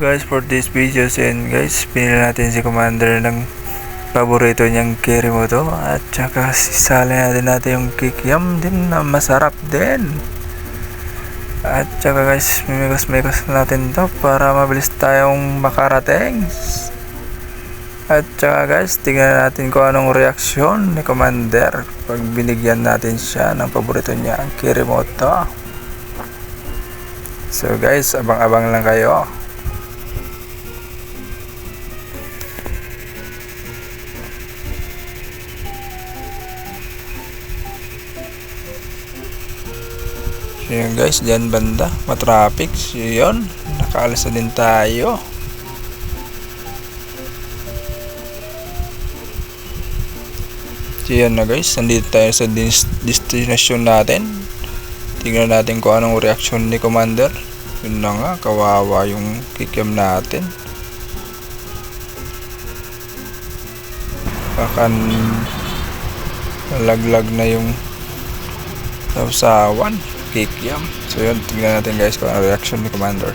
guys, for this video guys, pinili natin si Commander ng paborito niyang Kirimoto at saka sisali natin yung Kikiam din na masarap din. At saka guys, mimikos natin to para mabilis tayong makarating. At saka guys, tingnan natin kung anong reaksyon ni Commander pag binigyan natin siya ng paborito niya, ang Kirimoto. So guys, abang-abang lang kayo. So yun guys, dyan banda, matraffic. So yun, nakaalas na din tayo. So yun na guys, nandito tayo sa destination natin. Tingnan natin kung anong reaksyon ni Commander. Yun na nga, kawawa yung Kikiam natin. Bakan laglag na yung sausawan Kikiam. So yun, tingnan natin guys kung anong reaksyon ni Commander.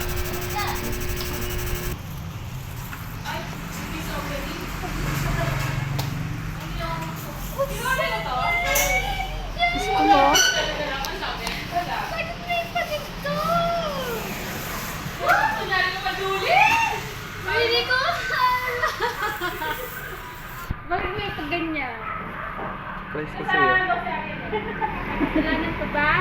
Bakit may pagganyan? Price kasi yun. Kailangan ko ba?